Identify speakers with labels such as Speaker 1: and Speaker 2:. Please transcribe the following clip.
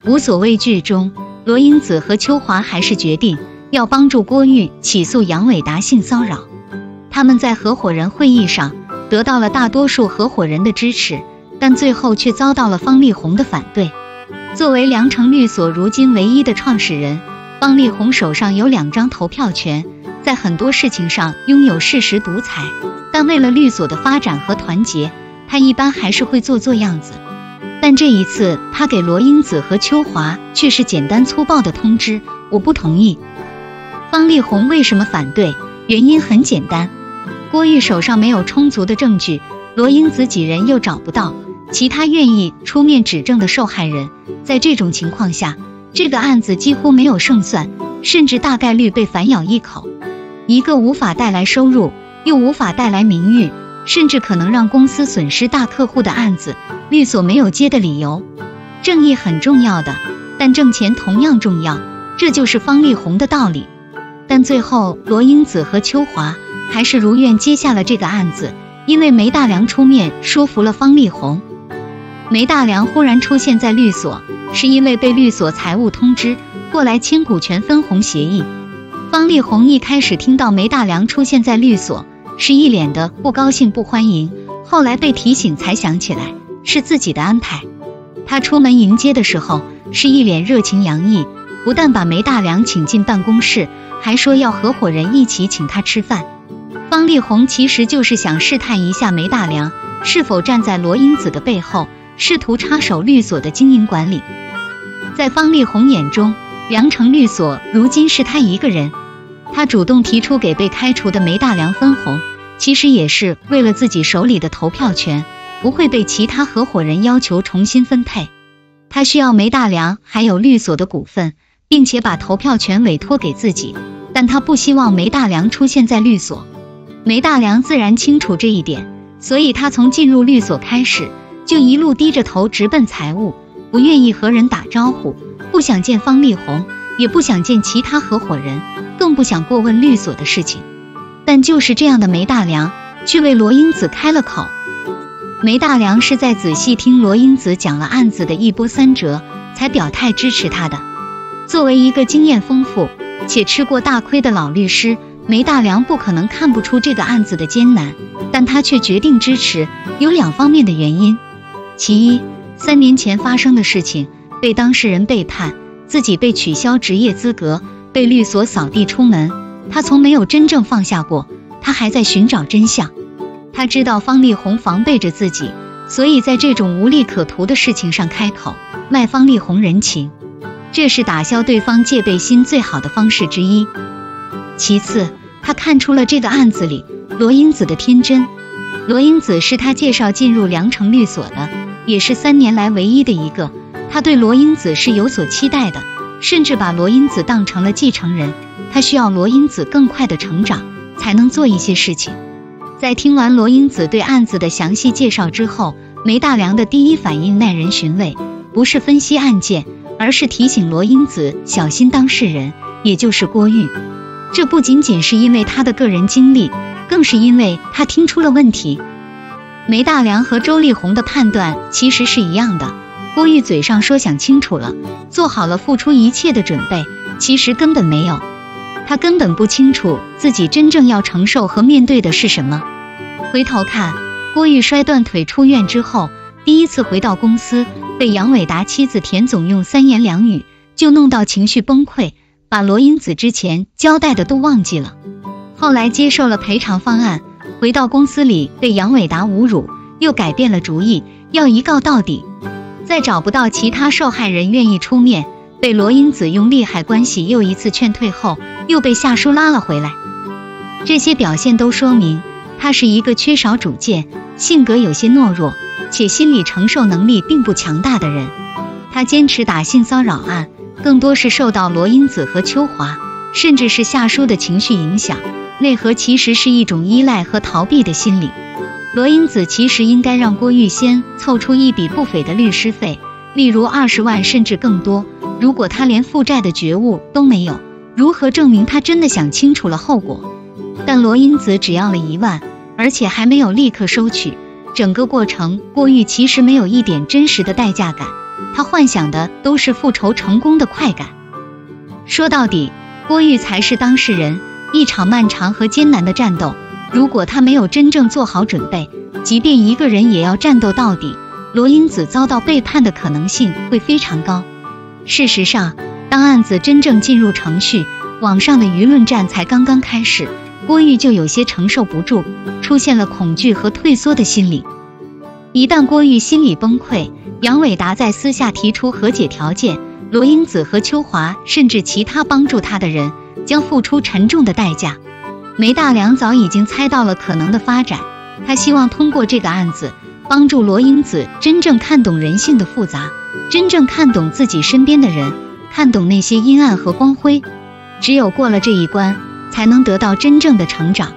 Speaker 1: 无所畏惧中，罗英子和秋华还是决定要帮助郭玉起诉杨伟达性骚扰。他们在合伙人会议上得到了大多数合伙人的支持，但最后却遭到了方力宏的反对。作为良城律所如今唯一的创始人，方力宏手上有2张投票权，在很多事情上拥有事实独裁，但为了律所的发展和团结，他一般还是会做样子。但这一次他给罗英子和秋华却是简单粗暴的通知，我不同意。方力宏为什么反对？原因很简单，郭玉手上没有充足的证据，罗英子几人又找不到其他愿意出面指证的受害人，在这种情况下，这个案子几乎没有胜算，甚至大概率被反咬一口。一个无法带来收入，又无法带来名誉，甚至可能让公司损失大客户的案子，律所没有接的理由。正义很重要的，但挣钱同样重要，这就是方力宏的道理。但最后罗英子和秋华还是如愿接下了这个案子，因为梅大良出面说服了方力宏。梅大良忽然出现在律所，是因为被律所财务通知过来签股权分红协议。方力宏一开始听到梅大良出现在律所，是一脸的不高兴不欢迎，后来被提醒才想起来是自己的安排。他出门迎接的时候是一脸热情洋溢，不但把梅大良请进办公室，还说要合伙人一起请他吃饭。方力宏其实就是想试探一下梅大良是否站在罗英子的背后，试图插手律所的经营管理。在方力宏眼中，良城律所如今是他一个人，他主动提出给被开除的梅大良分红，其实也是为了自己手里的投票权不会被其他合伙人要求重新分配。他需要梅大良还有律所的股份，并且把投票权委托给自己，但他不希望梅大良出现在律所。梅大良自然清楚这一点，所以他从进入律所开始就一路低着头直奔财务，不愿意和人打招呼，不想见方力宏，也不想见其他合伙人，更不想过问律所的事情。但就是这样的梅大良却为罗英子开了口。梅大良是在仔细听罗英子讲了案子的一波三折才表态支持他的。作为一个经验丰富且吃过大亏的老律师，梅大良不可能看不出这个案子的艰难，但他却决定支持，有2方面的原因。其一，3年前发生的事情，被当事人背叛，自己被取消职业资格，被律所扫地出门，他从没有真正放下过，他还在寻找真相。他知道方力宏防备着自己，所以在这种无利可图的事情上开口，卖方力宏人情，这是打消对方戒备心最好的方式之一。其次，他看出了这个案子里罗英子的天真。罗英子是他介绍进入良城律所的，也是3年来唯一的一个。他对罗英子是有所期待的，甚至把罗英子当成了继承人。他需要罗英子更快的成长，才能做一些事情。在听完罗英子对案子的详细介绍之后，梅大良的第一反应耐人寻味，不是分析案件，而是提醒罗英子小心当事人，也就是郭玉。这不仅仅是因为他的个人经历，更是因为他听出了问题。梅大良和周丽红的判断其实是一样的，郭玉嘴上说想清楚了，做好了付出一切的准备，其实根本没有。他根本不清楚自己真正要承受和面对的是什么。回头看，郭玉摔断腿出院之后，第一次回到公司，被杨伟达妻子田总用3言2语就弄到情绪崩溃，把罗英子之前交代的都忘记了。后来接受了赔偿方案，回到公司里被杨伟达侮辱，又改变了主意，要一告到底。在找不到其他受害人愿意出面，被罗英子用利害关系又一次劝退后，又被夏叔拉了回来。这些表现都说明他是一个缺少主见，性格有些懦弱，且心理承受能力并不强大的人。他坚持打性骚扰案，更多是受到罗英子和秋华，甚至是夏叔的情绪影响，内核其实是一种依赖和逃避的心理。罗英子其实应该让郭玉先凑出一笔不菲的律师费，例如20万甚至更多。如果他连负债的觉悟都没有，如何证明他真的想清楚了后果？但罗英子只要了1万，而且还没有立刻收取。整个过程，郭玉其实没有一点真实的代价感，他幻想的都是复仇成功的快感。说到底，郭玉才是当事人，一场漫长和艰难的战斗，如果他没有真正做好准备，即便一个人也要战斗到底，罗英子遭到背叛的可能性会非常高。事实上，当案子真正进入程序，网上的舆论战才刚刚开始，郭玉就有些承受不住，出现了恐惧和退缩的心理。一旦郭玉心理崩溃，杨伟达在私下提出和解条件，罗英子和秋华甚至其他帮助他的人将付出沉重的代价。梅大良早已经猜到了可能的发展，他希望通过这个案子帮助罗英子真正看懂人性的复杂，真正看懂自己身边的人，看懂那些阴暗和光辉。只有过了这一关，才能得到真正的成长。